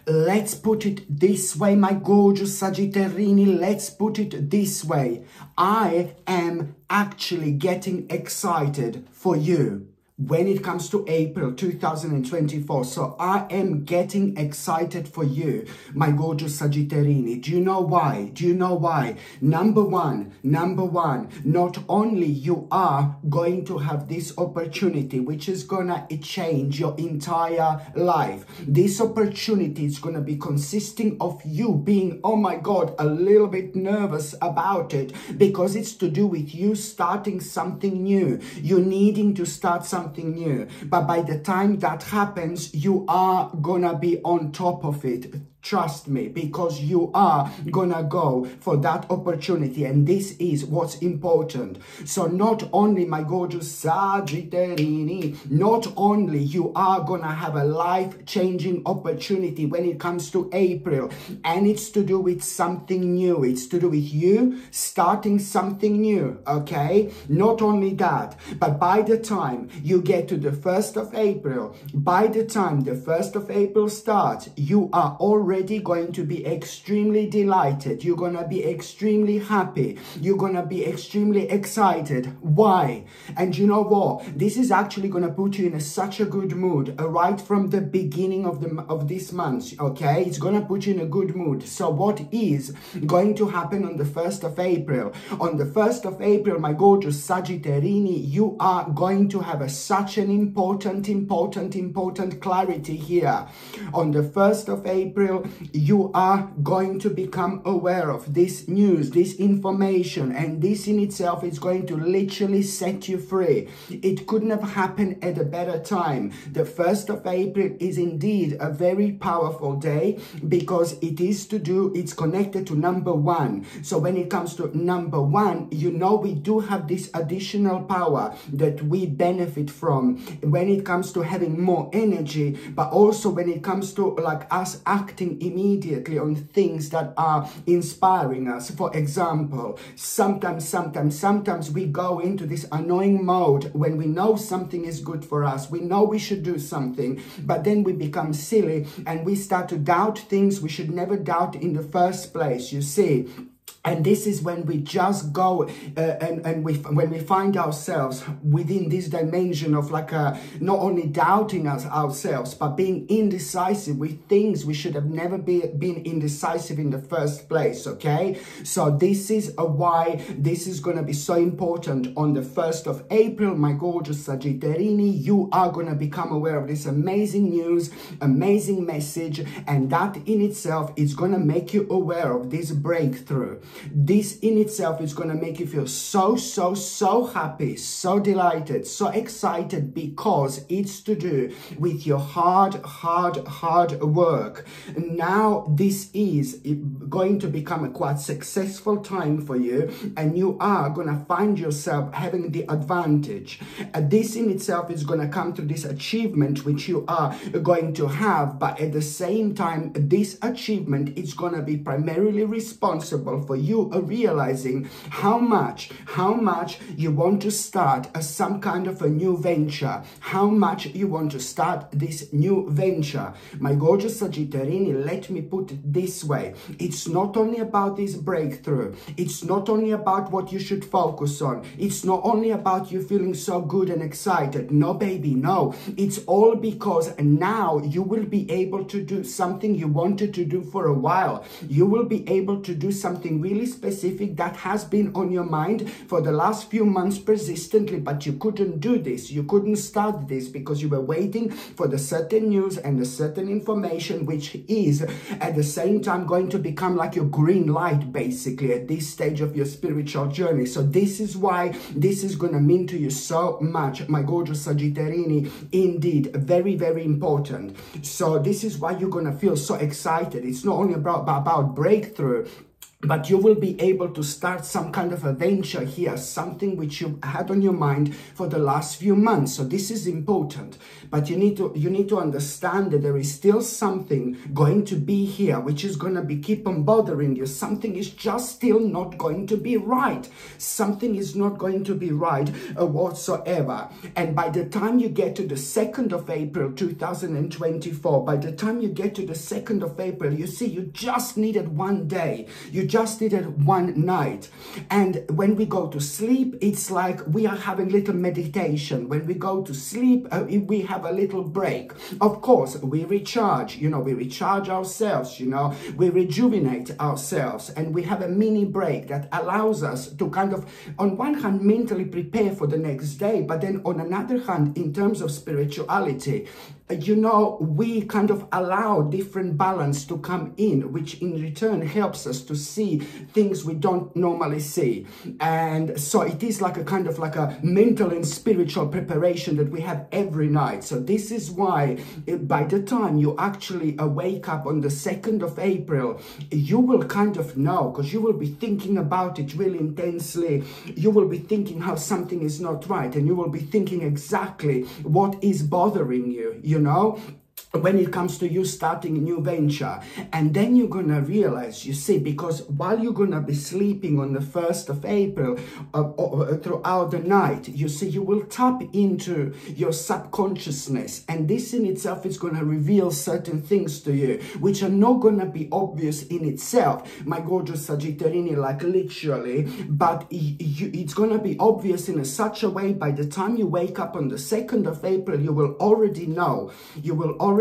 Let's put it this way, my gorgeous Sagittarini. Let's put it this way. I am actually getting excited for you when it comes to April 2024. So I am getting excited for you, my gorgeous Sagittarini. Do you know why? Do you know why? Number one, not only you are going to have this opportunity, which is gonna change your entire life. This opportunity is gonna be consisting of you being, oh my God, a little bit nervous about it, because it's to do with you starting something new. You needing to start something new, but by the time that happens, you are gonna be on top of it. Trust me, because you are gonna go for that opportunity, and this is what's important. So not only, my gorgeous Sagittarini, not only you are gonna have a life-changing opportunity when it comes to April, and it's to do with something new. It's to do with you starting something new, okay? Not only that, but by the time you get to the 1st of April, by the time the 1st of April starts, you are already going to be extremely delighted. You're gonna be extremely happy. You're gonna be extremely excited. Why? And you know what? This is actually gonna put you in such a good mood right from the beginning of this month. Okay, it's gonna put you in a good mood. So what is going to happen on the 1st of April? On the 1st of April, my gorgeous Sagittarini, you are going to have such an important clarity here. On the 1st of April, you are going to become aware of this news, this information, and this in itself is going to literally set you free. It couldn't have happened at a better time. The 1st of April is indeed a very powerful day, because it's connected to number 1. So when it comes to number 1, you know, we do have this additional power that we benefit from when it comes to having more energy, but also when it comes to like us acting immediately on things that are inspiring us. For example, sometimes we go into this annoying mode when we know something is good for us. We know we should do something, but then we become silly and we start to doubt things we should never doubt in the first place, you see. And this is when we just go when we find ourselves within this dimension of like not only doubting ourselves, but being indecisive with things we should have never been indecisive in the first place, okay? So this is why this is going to be so important on the 1st of April, my gorgeous Sagittarini. You are going to become aware of this amazing news, amazing message, and that in itself is going to make you aware of this breakthrough. This in itself is going to make you feel so happy, so delighted, so excited, because it's to do with your hard work. Now this is going to become a quite successful time for you, and you are going to find yourself having the advantage. This in itself is going to come to this achievement which you are going to have, but at the same time, this achievement is going to be primarily responsible for you realizing how much you want to start some kind of a new venture, how much you want to start this new venture. My gorgeous Sagittarini, let me put it this way. It's not only about this breakthrough. It's not only about what you should focus on. It's not only about you feeling so good and excited. No, baby, no. It's all because now you will be able to do something you wanted to do for a while. You will be able to do something really specific that has been on your mind for the last few months persistently, but you couldn't do this. You couldn't start this because you were waiting for the certain news and the certain information, which is at the same time going to become like your green light basically at this stage of your spiritual journey. So this is why this is going to mean to you so much, my gorgeous Sagittarini. Indeed, very important. So this is why you're going to feel so excited. It's not only about breakthrough, But you will be able to start some kind of a venture here, something which you had on your mind for the last few months. So this is important. But you need to understand that there is still something going to be here, which is going to be keep on bothering you. Something is just still not going to be right. Something is not going to be right whatsoever. And by the time you get to the 2nd of April 2024, by the time you get to the 2nd of April, you see, you just needed one day. You just needed one night. And when we go to sleep, it's like we are having little meditation. When we go to sleep, we have a little break. Of course, we recharge, we recharge ourselves, we rejuvenate ourselves, and we have a mini break that allows us to kind of, on one hand, mentally prepare for the next day, but then on another hand, in terms of spirituality, we kind of allow different balance to come in, which in return helps us to see things we don't normally see. And so it is like a kind of like a mental and spiritual preparation that we have every night. So this is why by the time you actually wake up on the 2nd of April, you will kind of know, because you will be thinking about it really intensely. You will be thinking how something is not right, and you will be thinking exactly what is bothering you, when it comes to you starting a new venture. And then you're gonna realize, you see, because while you're gonna be sleeping on the 1st of April throughout the night, you see, you will tap into your subconsciousness, and this in itself is gonna reveal certain things to you which are not gonna be obvious in itself, my gorgeous Sagittarini, like literally, but it's gonna be obvious in such a way. By the time you wake up on the 2nd of April, you will already know,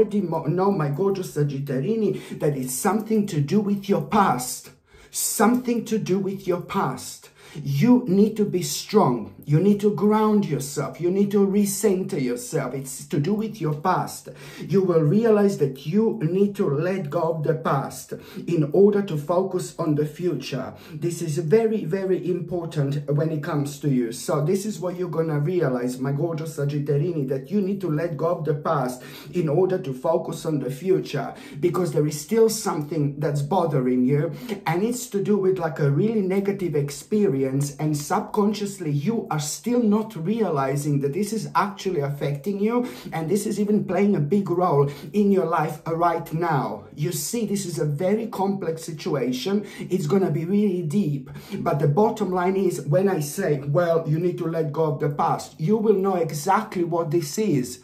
my gorgeous Sagittarini, that it's something to do with your past. Something to do with your past. You need to be strong. You need to ground yourself. You need to recenter yourself. It's to do with your past. You will realize that you need to let go of the past in order to focus on the future. This is very, very important when it comes to you. So this is what you're going to realize, my gorgeous Sagittarini, that you need to let go of the past in order to focus on the future, because there is still something that's bothering you, and it's to do with like a really negative experience, and subconsciously you are still not realizing that this is actually affecting you, and this is even playing a big role in your life right now. You see, this is a very complex situation. It's going to be really deep, but the bottom line is, when I say, well, you need to let go of the past, you will know exactly what this is.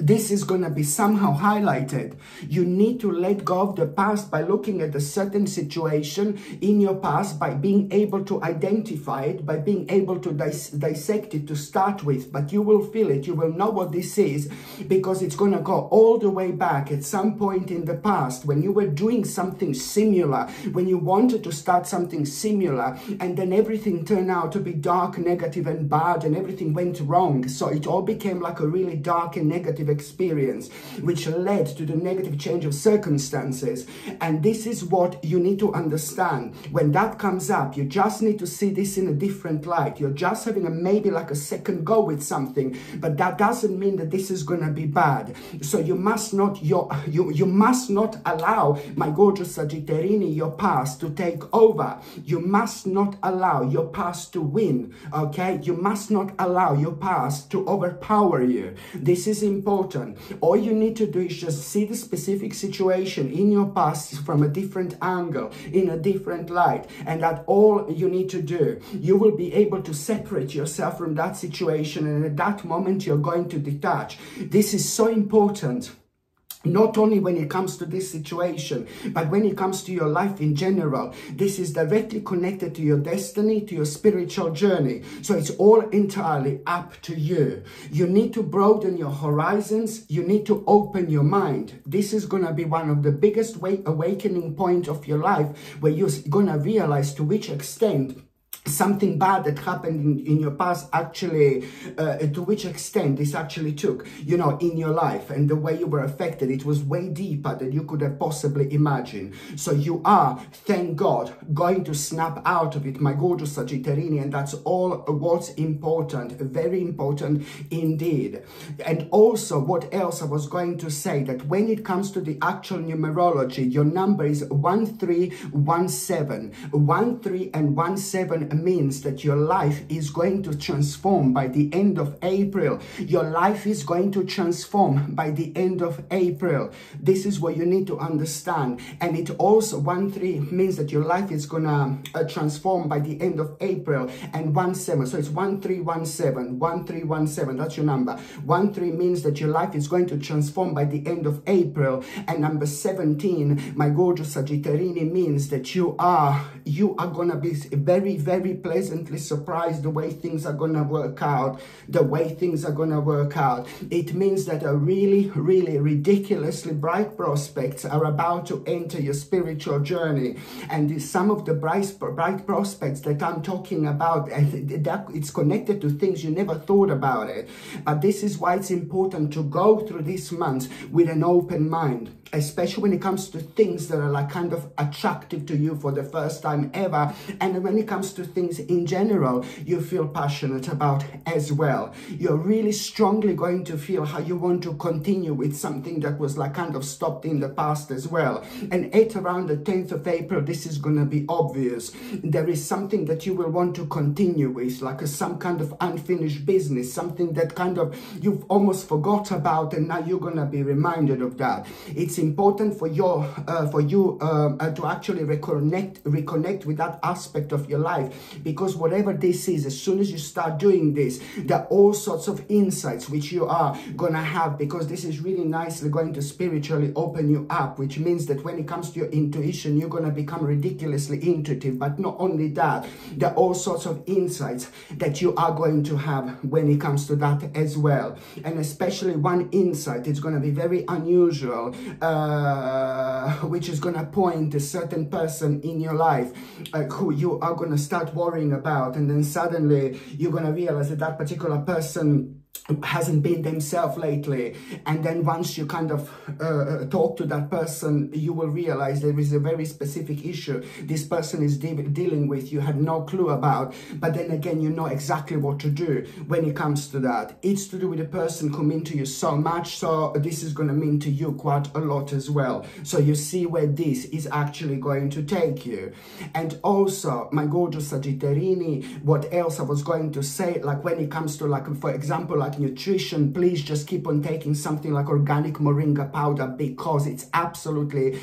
This is going to be somehow highlighted. You need to let go of the past by looking at a certain situation in your past, by being able to identify it, by being able to dissect it to start with. But you will feel it. You will know what this is, because it's going to go all the way back at some point in the past when you were doing something similar, when you wanted to start something similar, and then everything turned out to be dark, negative, and bad, and everything went wrong. So it all became like a really dark and negative experience, which led to the negative change of circumstances. And this is what you need to understand. When that comes up, you just need to see this in a different light. You're just having maybe like a second go with something, but that doesn't mean that this is going to be bad. So you must not you must not allow, my gorgeous Sagittarini, your past to take over. You must not allow your past to win, okay? You must not allow your past to overpower you. This is important. All you need to do is just see the specific situation in your past from a different angle, in a different light, and that's all you need to do. You will be able to separate yourself from that situation, and at that moment you're going to detach. This is so important. Not only when it comes to this situation, but when it comes to your life in general. This is directly connected to your destiny, to your spiritual journey. So it's all entirely up to you. You need to broaden your horizons. You need to open your mind. This is going to be one of the biggest awakening points of your life, where you're going to realize to which extent something bad that happened in your past actually, to which extent this actually took, you know, in your life, and the way you were affected, it was way deeper than you could have possibly imagined. So you are, thank God, going to snap out of it, my gorgeous Sagittarini, and that's all what's important, very important indeed. And also, what else I was going to say, that when it comes to the actual numerology, your number is 1317. 13 and 17 means that your life is going to transform by the end of April. Your life is going to transform by the end of April. This is what you need to understand. And it also, 13 means that your life is gonna transform by the end of April, and 17, so it's 1317, 1317, that's your number. 13 means that your life is going to transform by the end of April, and number 17, my gorgeous Sagittarini, means that you are gonna be very, very pleasantly surprised the way things are gonna work out, It means that a really, really ridiculously bright prospects are about to enter your spiritual journey. And some of the bright prospects that I'm talking about, that it's connected to things you never thought about it. But this is why it's important to go through this month with an open mind, especially when it comes to things that are like kind of attractive to you for the first time ever, and when it comes to things in general you feel passionate about as well. You're really strongly going to feel how you want to continue with something that was like kind of stopped in the past as well. And at around the 10th of April, this is going to be obvious. There is something that you will want to continue with, like some kind of unfinished business, something that kind of you've almost forgot about, and now you're going to be reminded of that. It's important for you to actually reconnect with that aspect of your life, because whatever this is, as soon as you start doing this, there are all sorts of insights which you are gonna have, because this is really nicely going to spiritually open you up, which means that when it comes to your intuition, you're gonna become ridiculously intuitive. But not only that, there are all sorts of insights that you are going to have when it comes to that as well. And especially one insight, it's gonna be very unusual, which is gonna point to a certain person in your life who you are gonna start worrying about, and then suddenly you're gonna realize that that particular person hasn't been themselves lately. And then once you kind of talk to that person, you will realize there is a very specific issue this person is dealing with, you had no clue about, but then again you know exactly what to do when it comes to that. It's to do with the person who mean to you so much, so this is going to mean to you quite a lot as well. So you see where this is actually going to take you. And also, my gorgeous Sagittarini, what else I was going to say, like when it comes to, like, for example, like nutrition, please just keep on taking something like organic moringa powder, because it's absolutely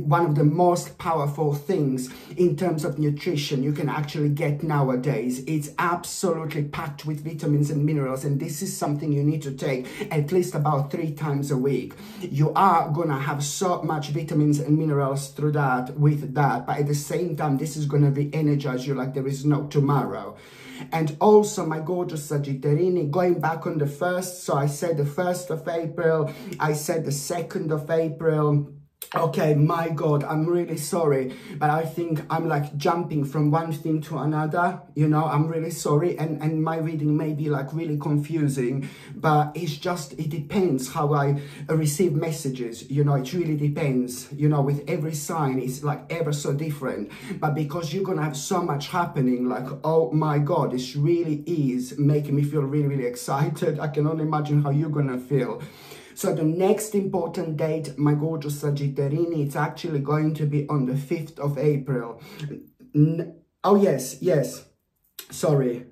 one of the most powerful things in terms of nutrition you can actually get nowadays. It's absolutely packed with vitamins and minerals, and this is something you need to take at least about 3 times a week. You are gonna have so much vitamins and minerals through that, with that, but at the same time this is gonna re-energize you like there is no tomorrow. And also, my gorgeous Sagittarini, going back on the 1st, so I said the 1st of April, I said the 2nd of April. Okay, my God, I'm really sorry, but I think I'm like jumping from one thing to another, you know, I'm really sorry, and my reading may be like really confusing, but it's just, it depends how I receive messages, you know, it really depends, you know, with every sign, it's like ever so different, but because you're gonna have so much happening, like, oh my God, this really is making me feel really, really excited. I can only imagine how you're gonna feel. So the next important date, my gorgeous Sagittarini, it's actually going to be on the 5th of April. Oh, yes. Sorry.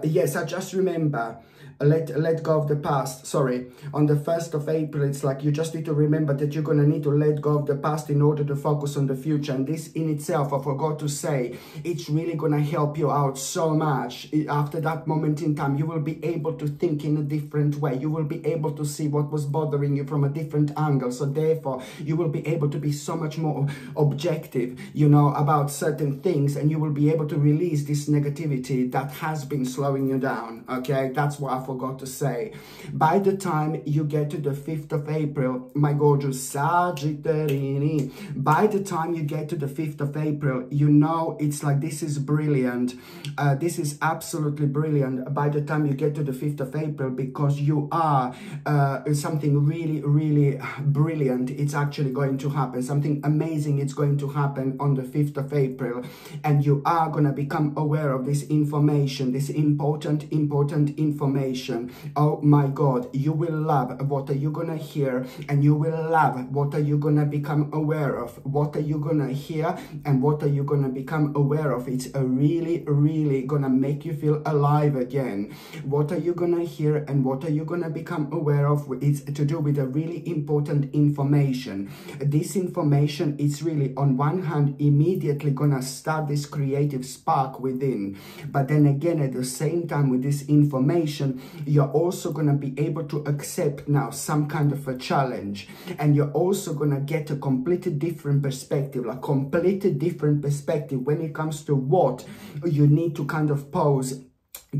Yes, I just remember. Let go of the past. Sorry. On the 1st of April, it's like you just need to remember that you're going to need to let go of the past in order to focus on the future. And this in itself, I forgot to say, it's really going to help you out so much. After that moment in time, you will be able to think in a different way. You will be able to see what was bothering you from a different angle. So therefore, you will be able to be so much more objective, you know, about certain things. And you will be able to release this negativity that has been slowing you down. Okay, that's what I forgot to say. By the time you get to the 5th of April, my gorgeous Sagittarini, by the time you get to the 5th of April, you know, it's like, this is brilliant. This is absolutely brilliant by the time you get to the 5th of April, because you are something really, really brilliant. It's actually going to happen. Something amazing is going to happen on the 5th of April. And you are going to become aware of this information, this important information. Oh my God, you will love what are you going to hear, and you will love what are you going to become aware of. What are you going to hear and what are you going to become aware of? It's a really, really going to make you feel alive again. What are you going to hear and what are you going to become aware of? It's to do with a really important information. This information is really, on one hand, immediately going to start this creative spark within. But then again, at the same time, with this information, you're also going to be able to accept now some kind of a challenge. And you're also going to get a completely different perspective, a completely different perspective when it comes to what you need to kind of pose,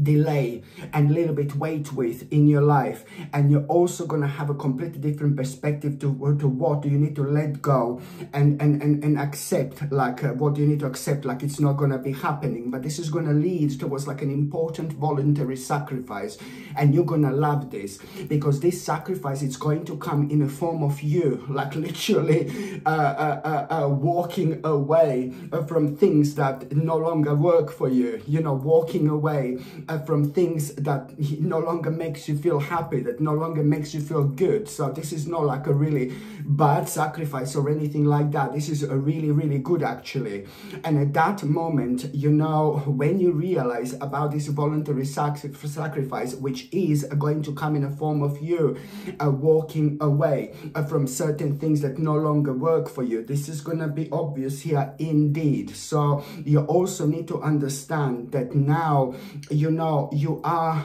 delay and a little bit wait with in your life. And you're also going to have a completely different perspective to what do you need to let go and accept, like what do you need to accept, like it's not going to be happening. But this is going to lead towards like an important voluntary sacrifice, and you're going to love this, because this sacrifice, it's going to come in a form of you, like literally walking away from things that no longer work for you, you know, walking away from things that no longer makes you feel happy, that no longer makes you feel good. So this is not like a really bad sacrifice or anything like that. This is a really, really good actually. And at that moment, you know, when you realize about this voluntary sacrifice, which is going to come in a form of you walking away from certain things that no longer work for you, this is going to be obvious here indeed. So you also need to understand that now, you know, you are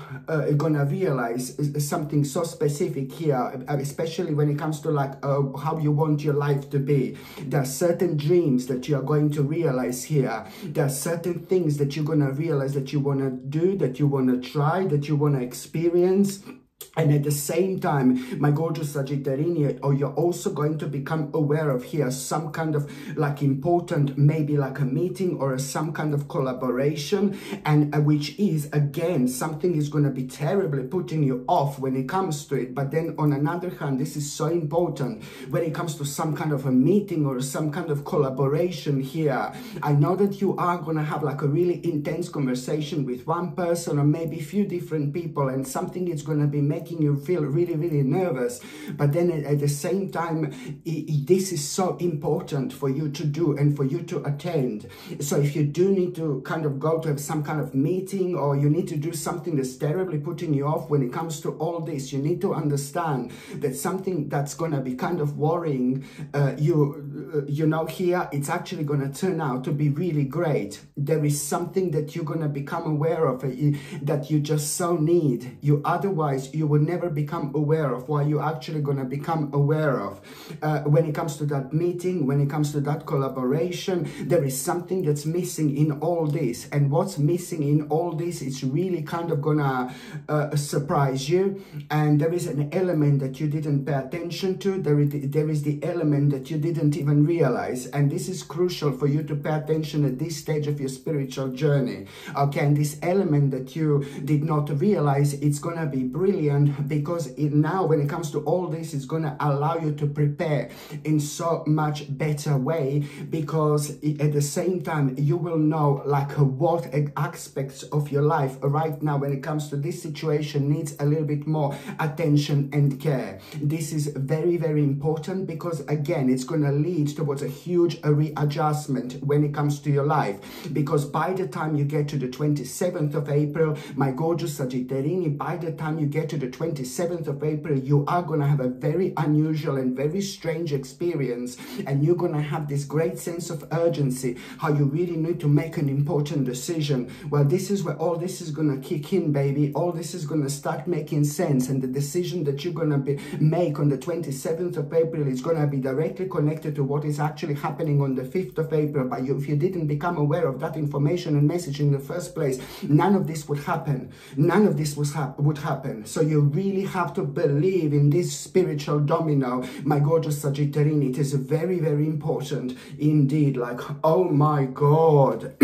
gonna realize something so specific here, especially when it comes to like how you want your life to be. There are certain dreams that you are going to realize here. There are certain things that you're gonna realize that you want to do, that you want to try, that you want to experience. And at the same time, my gorgeous Sagittarini, or you're also going to become aware of here some kind of like important, maybe like a meeting or some kind of collaboration, and which is again something is going to be terribly putting you off when it comes to it. But then on another hand, this is so important when it comes to some kind of a meeting or some kind of collaboration here. I know that you are going to have like a really intense conversation with one person or maybe a few different people, and something is going to be making you feel really, really nervous. But then at the same time, this is so important for you to do and for you to attend. So if you do need to kind of go to have some kind of meeting, or you need to do something that's terribly putting you off when it comes to all this, you need to understand that something that's going to be kind of worrying you know, here, it's actually going to turn out to be really great. There is something that you're going to become aware of that you just so need. Otherwise, you will never become aware of what you're actually going to become aware of. When it comes to that meeting, when it comes to that collaboration, there is something that's missing in all this. And what's missing in all this is really kind of going to surprise you. And there is an element that you didn't pay attention to. There is the element that you didn't even realize. And this is crucial for you to pay attention at this stage of your spiritual journey. Okay, and this element that you did not realize, it's going to be brilliant, because now when it comes to all this, it's going to allow you to prepare in so much better way, because at the same time you will know like what aspects of your life right now when it comes to this situation needs a little bit more attention and care. This is very, very important, because again, it's going to lead towards a huge readjustment when it comes to your life. Because by the time you get to the 27th of April, my gorgeous Sagittarini, by the time you get to the 27th of April, you are going to have a very unusual and very strange experience, and you're going to have this great sense of urgency, how you really need to make an important decision. Well, this is where all this is going to kick in, baby. All this is going to start making sense, and the decision that you're going to make on the 27th of April is going to be directly connected to what what is actually happening on the 5th of April, but if you didn't become aware of that information and message in the first place, none of this would happen. None of this would happen. So you really have to believe in this spiritual domino, my gorgeous Sagittarini. It is very, very important indeed. Like, oh my God.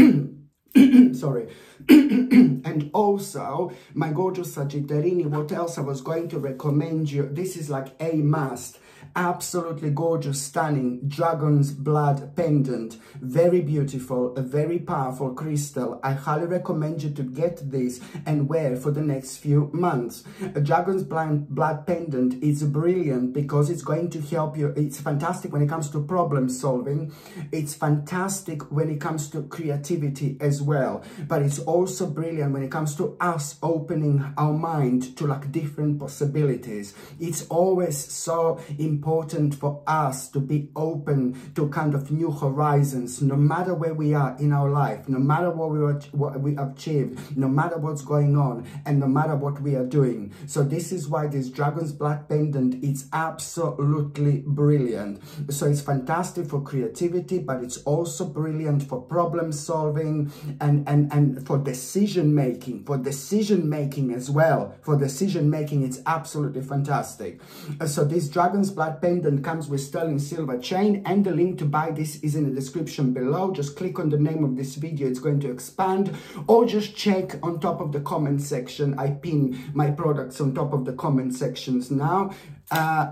Sorry. And also, my gorgeous Sagittarini, what else I was going to recommend you? This is like a must. Absolutely gorgeous, stunning dragon's blood pendant. Very beautiful, a very powerful crystal. I highly recommend you to get this and wear for the next few months. A dragon's blood pendant is brilliant because it's going to help you. It's fantastic when it comes to problem solving. It's fantastic when it comes to creativity as well. But it's also brilliant when it comes to us opening our mind to like different possibilities. It's always so important for us to be open to kind of new horizons, no matter where we are in our life, no matter what we achieved, no matter what's going on, and no matter what we are doing. So this is why this dragon's blood pendant is absolutely brilliant. So it's fantastic for creativity, but it's also brilliant for problem solving and for decision making as well. For decision making, it's absolutely fantastic. So this dragon's blood pendant comes with sterling silver chain, and the link to buy this is in the description below. Just click on the name of this video, it's going to expand, or just check on top of the comment section. I pin my products on top of the comment sections now,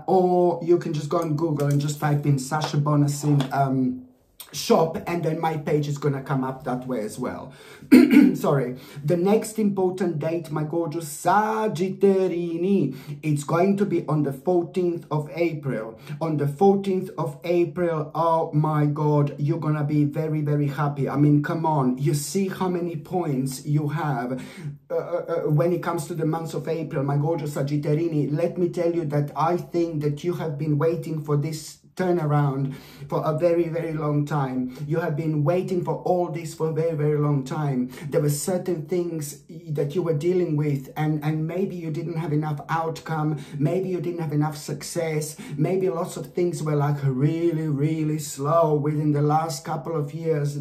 or you can just go on Google and just type in Sasha Bonasin shop, and then my page is gonna come up that way as well. Sorry. The next important date, my gorgeous Sagittarini, it's going to be on the 14th of April. On the 14th of April, oh my God, you're gonna be very, very happy. I mean, come on, you see how many points you have when it comes to the month of April, my gorgeous Sagittarini. Let me tell you that I think that you have been waiting for this turnaround for a very, very long time. You have been waiting for all this for a very, very long time. There were certain things that you were dealing with, and maybe you didn't have enough outcome, maybe you didn't have enough success, maybe lots of things were like really, really slow within the last couple of years.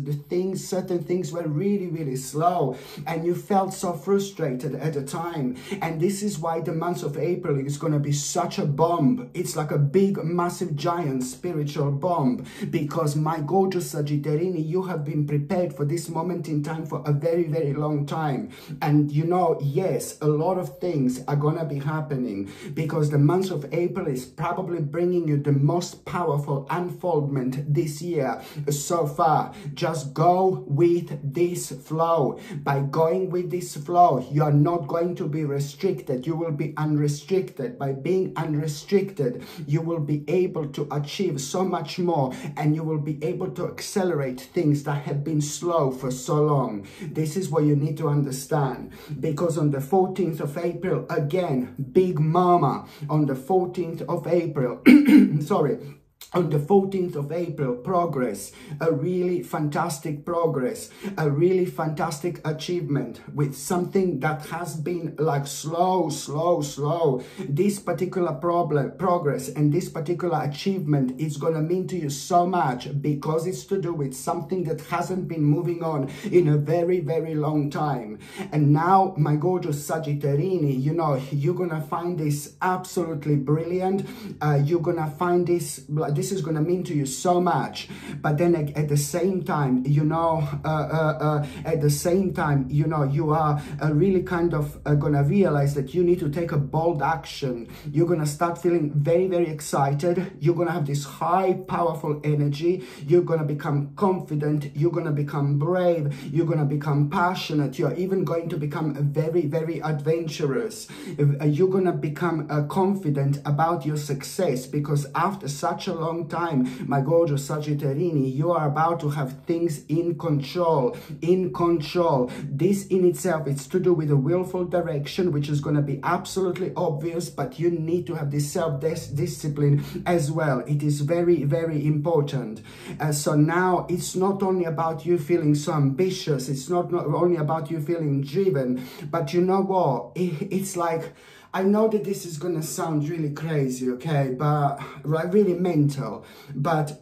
Certain things were really, really slow, and you felt so frustrated at the time. And this is why the month of April is going to be such a bomb. It's like a big, massive, giant spiritual bomb, because my gorgeous Sagittarini, you have been prepared for this moment in time for a very, very long time. And you know, yes, a lot of things are gonna be happening, because the month of April is probably bringing you the most powerful unfoldment this year so far. Just go with this flow. By going with this flow, you are not going to be restricted, you will be unrestricted. By being unrestricted, you will be able to achieve so much more, and you will be able to accelerate things that have been slow for so long. This is what you need to understand, because on the 14th of April, again, big mama, on the 14th of April, sorry, on the 14th of April, progress, a really fantastic progress, a really fantastic achievement with something that has been like slow. This particular progress and this particular achievement is going to mean to you so much, because it's to do with something that hasn't been moving on in a very, very long time. And now, my gorgeous Sagittarini, you know, you're going to find this absolutely brilliant. You're going to find this is going to mean to you so much. But then at the same time, you know, you are really kind of going to realize that you need to take a bold action. You're going to start feeling very, very excited. You're going to have this high, powerful energy. You're going to become confident. You're going to become brave. You're going to become passionate. You're even going to become very, very adventurous. You're going to become confident about your success, because after such a long time, my gorgeous Sagittarini, you are about to have things in control. This in itself, it's to do with a willful direction, which is going to be absolutely obvious, but you need to have this self-discipline as well. It is very, very important. So now it's not only about you feeling so ambitious, it's not only about you feeling driven, but you know what, it's like, I know that this is going to sound really crazy, okay, but like really mental, but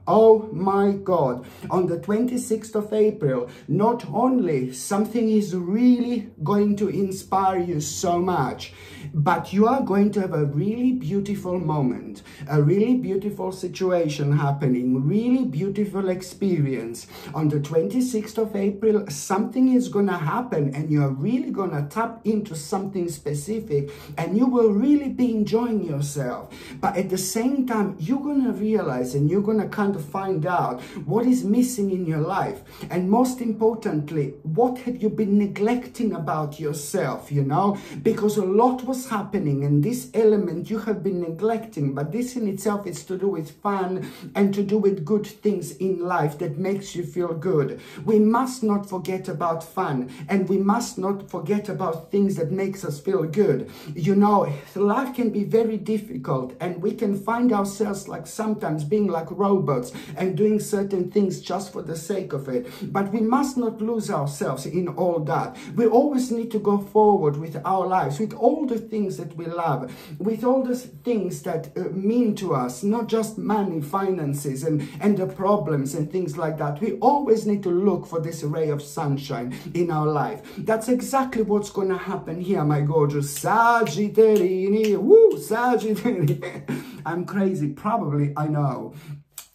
Oh my God. On the 26th of April, not only something is really going to inspire you so much, but you are going to have a really beautiful moment, a really beautiful situation happening, really beautiful experience. On the 26th of April, something is going to happen and you're really going to tap into something specific and you will really be enjoying yourself. But at the same time, you're going to realize and you're going to kind of find out what is missing in your life. And most importantly, what have you been neglecting about yourself, you know? Because a lot was happening and this element you have been neglecting, but this in itself is to do with fun and to do with good things in life that makes you feel good. We must not forget about fun and we must not forget about things that makes us feel good. You know, life can be very difficult and we can find ourselves like sometimes being like robots and doing certain things just for the sake of it. But we must not lose ourselves in all that. We always need to go forward with our lives, with all the things that we love, with all the things that mean to us, not just money, finances, and the problems and things like that. We always need to look for this ray of sunshine in our life. That's exactly what's going to happen here, my gorgeous Sagittarini. Woo, Sagittarini. I'm crazy, probably, I know.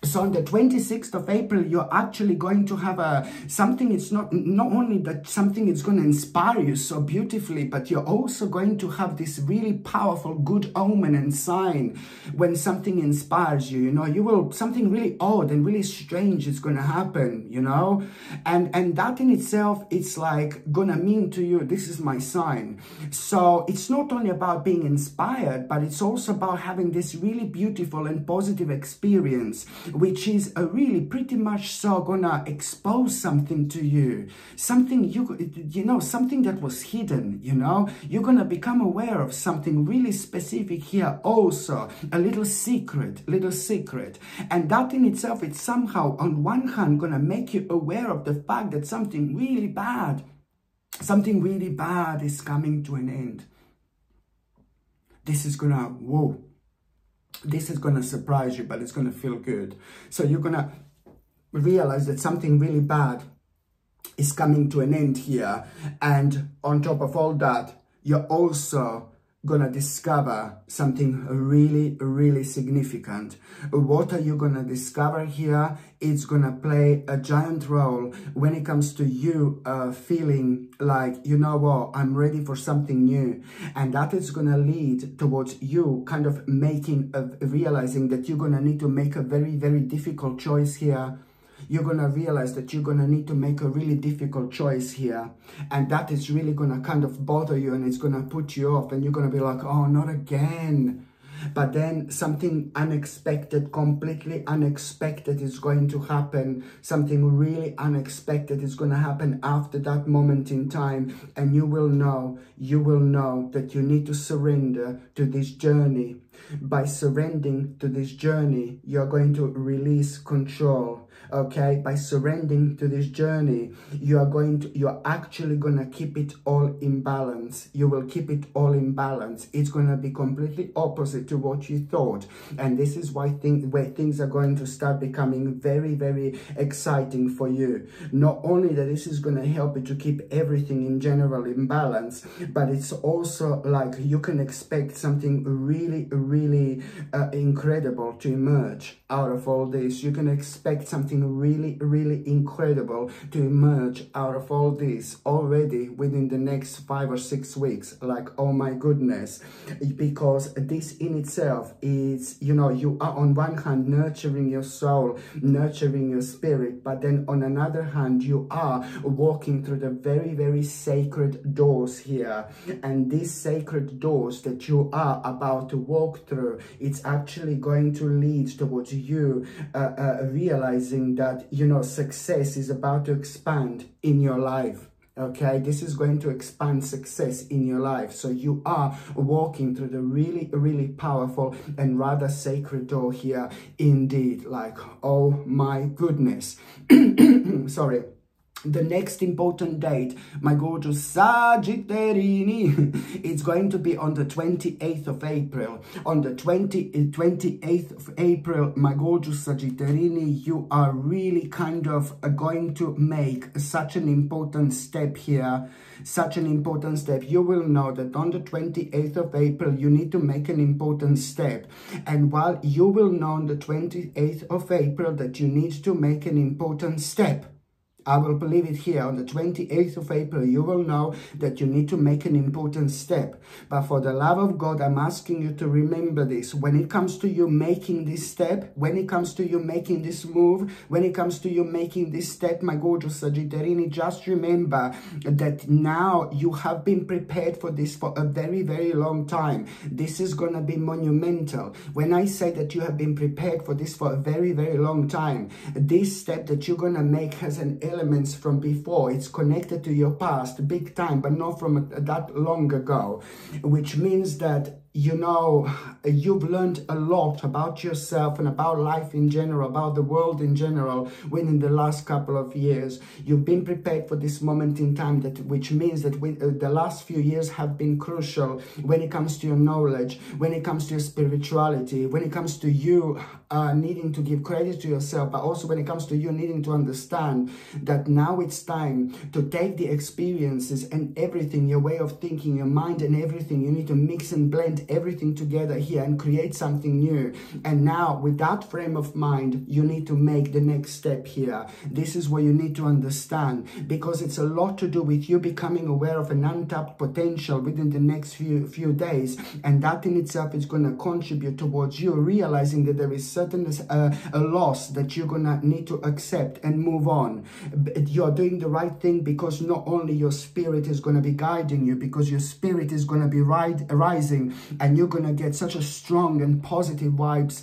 So on the 26th of April, you're actually going to have something. It's not only that something is going to inspire you so beautifully, but you're also going to have this really powerful good omen and sign when something inspires you. You know, you will, something really odd and really strange is going to happen, you know, and that in itself, it's like going to mean to you, this is my sign. So it's not only about being inspired, but it's also about having this really beautiful and positive experience, which is really pretty much so gonna expose something to you, something you know, something that was hidden, you know. You're gonna become aware of something really specific here, also a little secret, and that in itself, it's somehow on one hand gonna make you aware of the fact that something really bad is coming to an end. This is gonna, whoa. This is going to surprise you, but it's going to feel good. So you're going to realize that something really bad is coming to an end here. And on top of all that, you're also going to discover something really, really significant. What are you going to discover here? It's going to play a giant role when it comes to you feeling like, you know what, I'm ready for something new. And that is going to lead towards you kind of realizing that you're going to need to make a very, very difficult choice here. You're going to realize that you're going to need to make a really difficult choice here. And that is really going to kind of bother you and it's going to put you off. And you're going to be like, oh, not again. But then something unexpected, completely unexpected is going to happen. Something really unexpected is going to happen after that moment in time. And you will know that you need to surrender to this journey. By surrendering to this journey, you're going to release control. Okay, by surrendering to this journey, you're actually going to keep it all in balance. You will keep it all in balance. It's going to be completely opposite to what you thought. And this is where things are going to start becoming very, very exciting for you. Not only that this is going to help you to keep everything in general in balance, but it's also like you can expect something really, really incredible to emerge out of all this. You can expect something really, really incredible to emerge out of all this already within the next 5 or 6 weeks. Like, oh my goodness, because this in itself is, you know, you are on one hand nurturing your soul, nurturing your spirit, but then on another hand, you are walking through the very, very sacred doors here. And these sacred doors that you are about to walk through, it's actually going to lead towards you realizing that, you know, success is about to expand in your life. Okay, this is going to expand success in your life. So you are walking through the really, really powerful and rather sacred door here indeed. Like, oh my goodness. Sorry. The next important date, my gorgeous Sagittarini, it's going to be on the 28th of April. On the 28th of April, my gorgeous Sagittarini, you are really kind of going to make such an important step here. Such an important step. You will know that on the 28th of April, you need to make an important step. And while you will know on the 28th of April that you need to make an important step, I will believe it here. On the 28th of April, you will know that you need to make an important step. But for the love of God, I'm asking you to remember this. When it comes to you making this step, when it comes to you making this move, when it comes to you making this step, my gorgeous Sagittarini, just remember that now you have been prepared for this for a very, very long time. This is going to be monumental. When I say that you have been prepared for this for a very, very long time, this step that you're going to make has an elements from before. It's connected to your past big time, but not from that long ago, which means that, you know, you've learned a lot about yourself and about life in general, about the world in general, within the last couple of years. You've been prepared for this moment in time, which means that the last few years have been crucial when it comes to your knowledge, when it comes to your spirituality, when it comes to you needing to give credit to yourself, but also when it comes to you needing to understand that now it's time to take the experiences and everything, your way of thinking, your mind and everything. You need to mix and blend everything together here and create something new. And now with that frame of mind, you need to make the next step here. This is what you need to understand, because it's a lot to do with you becoming aware of an untapped potential within the next few days, and that in itself is going to contribute towards you realizing that there is certain a loss that you're gonna need to accept and move on. You're doing the right thing because not only your spirit is going to be guiding you, because your spirit is going to be rising, and you're going to get such a strong and positive vibes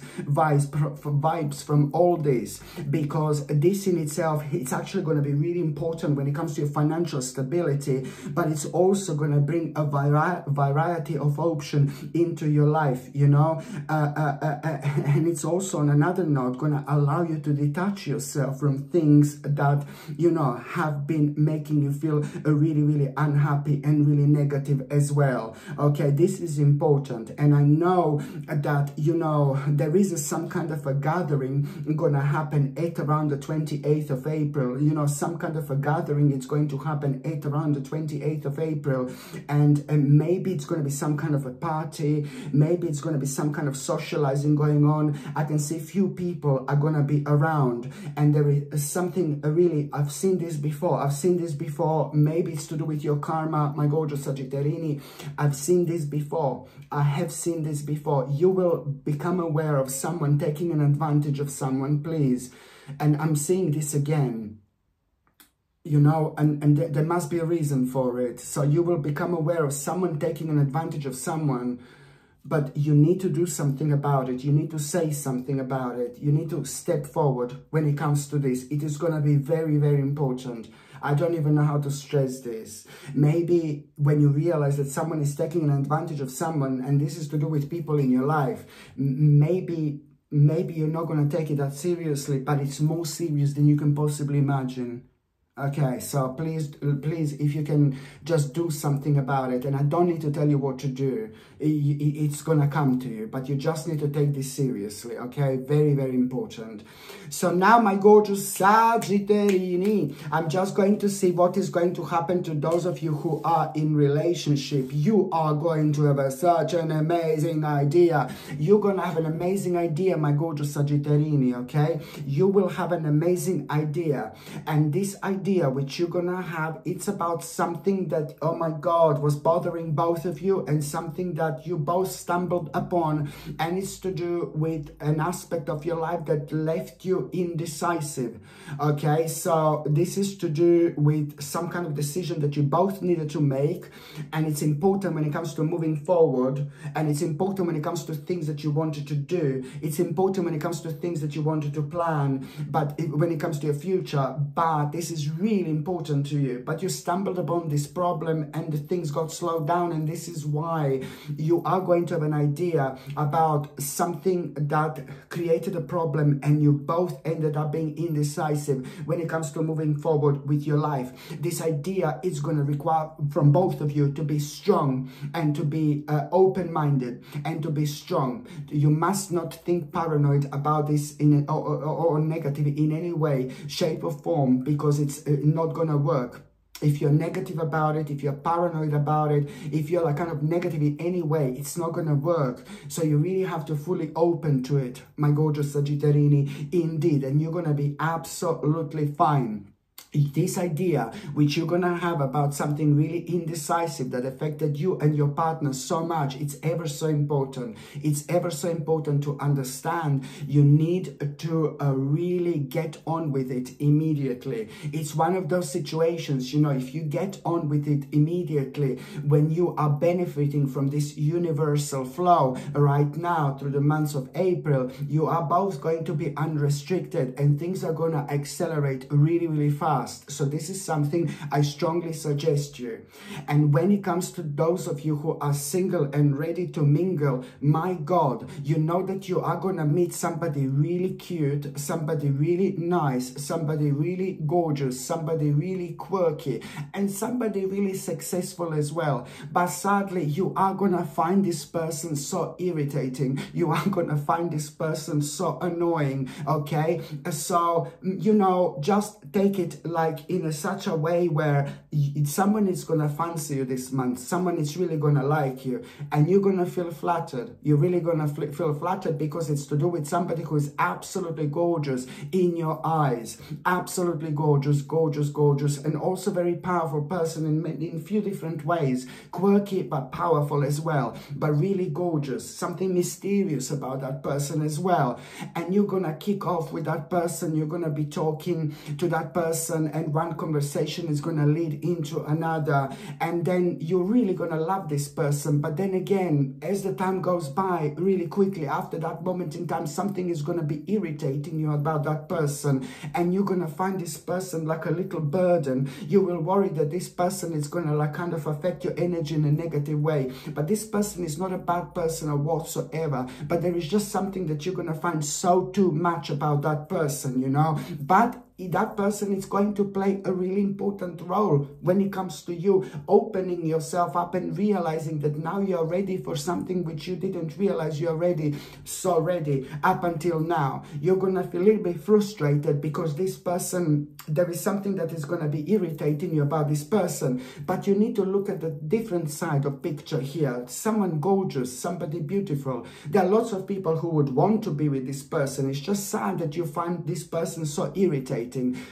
from all this, because this in itself, it's actually going to be really important when it comes to your financial stability, but it's also going to bring a variety of options into your life, you know, and it's also on another note going to allow you to detach yourself from things that, you know, have been making you feel really, really unhappy and really negative as well. Okay, this is important. And I know that, you know, there is some kind of a gathering gonna happen at around the 28th of April. You know, some kind of a gathering is going to happen at around the 28th of April. And maybe it's going to be some kind of a party. Maybe it's going to be some kind of socializing going on. I can see few people are going to be around. And there is something really, I've seen this before. Maybe it's to do with your karma, my gorgeous Sagittarini. I've seen this before. I have seen this before. You will become aware of someone taking an advantage of someone, please. And I'm seeing this again, you know, and there must be a reason for it. So you will become aware of someone taking an advantage of someone, but you need to do something about it. You need to say something about it. You need to step forward when it comes to this. It is going to be very, very important. I don't even know how to stress this. Maybe when you realize that someone is taking an advantage of someone, and this is to do with people in your life, maybe you're not going to take it that seriously, but it's more serious than you can possibly imagine. Okay, so please, if you can just do something about it, and I don't need to tell you what to do, it's gonna come to you, but you just need to take this seriously, okay? Very, very important. So now, my gorgeous Sagittarini, I'm just going to see what is going to happen to those of you who are in relationship. You are going to have such an amazing idea. You're gonna have an amazing idea, my gorgeous Sagittarini, okay? You will have an amazing idea, and this idea which you're gonna have, it's about something that, oh my God, was bothering both of you, and something that you both stumbled upon, and it's to do with an aspect of your life that left you indecisive. Okay, so this is to do with some kind of decision that you both needed to make, and it's important when it comes to moving forward, and it's important when it comes to things that you wanted to do. It's important when it comes to things that you wanted to plan, but when it comes to your future. But this is really important to you, but you stumbled upon this problem and the things got slowed down, and this is why you are going to have an idea about something that created a problem, and you both ended up being indecisive when it comes to moving forward with your life. This idea is going to require from both of you to be strong and to be open-minded and to be strong. You must not think paranoid about this or negative in any way, shape or form, because it's not going to work. If you're negative about it, if you're paranoid about it, if you're like kind of negative in any way, it's not going to work. So you really have to fully open to it, my gorgeous Sagittarini, indeed. And you're going to be absolutely fine. This idea which you're gonna have about something really indecisive that affected you and your partner so much, it's ever so important. It's ever so important to understand. You need to really get on with it immediately. It's one of those situations, you know, if you get on with it immediately, when you are benefiting from this universal flow right now through the months of April, you are both going to be unrestricted and things are gonna accelerate really, really fast. So this is something I strongly suggest you. And when it comes to those of you who are single and ready to mingle, my God, you know that you are going to meet somebody really cute, somebody really nice, somebody really gorgeous, somebody really quirky, and somebody really successful as well. But sadly, you are going to find this person so irritating. You are going to find this person so annoying, okay? So, you know, just take it like in such a way where someone is going to fancy you this month. Someone is really going to like you, and you're going to feel flattered. You're really going to feel flattered because it's to do with somebody who is absolutely gorgeous in your eyes. Absolutely gorgeous, gorgeous, gorgeous, and also very powerful person in few different ways. Quirky but powerful as well, but really gorgeous. Something mysterious about that person as well. And you're going to kick off with that person. You're going to be talking to that person, and one conversation is going to lead into another, and then you're really going to love this person. But then again, as the time goes by, really quickly after that moment in time, something is going to be irritating you about that person, and you're going to find this person like a little burden. You will worry that this person is going to like kind of affect your energy in a negative way, but this person is not a bad person or whatsoever, but there is just something that you're going to find so too much about that person, you know. But that person is going to play a really important role when it comes to you opening yourself up and realizing that now you're ready for something which you didn't realize you're ready, so ready up until now. You're going to feel a little bit frustrated because this person, there is something that is going to be irritating you about this person, but you need to look at the different side of picture here. Someone gorgeous, somebody beautiful. There are lots of people who would want to be with this person. It's just sad that you find this person so irritating.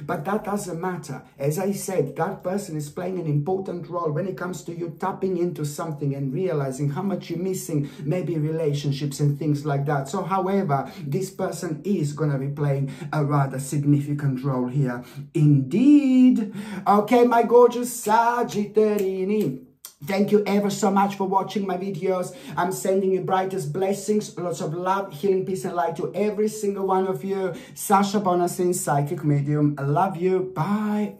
But that doesn't matter. As I said, that person is playing an important role when it comes to you tapping into something and realizing how much you're missing, maybe relationships and things like that. So however, this person is going to be playing a rather significant role here indeed. Okay, my gorgeous Sagittarini, thank you ever so much for watching my videos. I'm sending you brightest blessings, lots of love, healing, peace and light to every single one of you. Sasha Bonasin, Psychic Medium. I love you. Bye.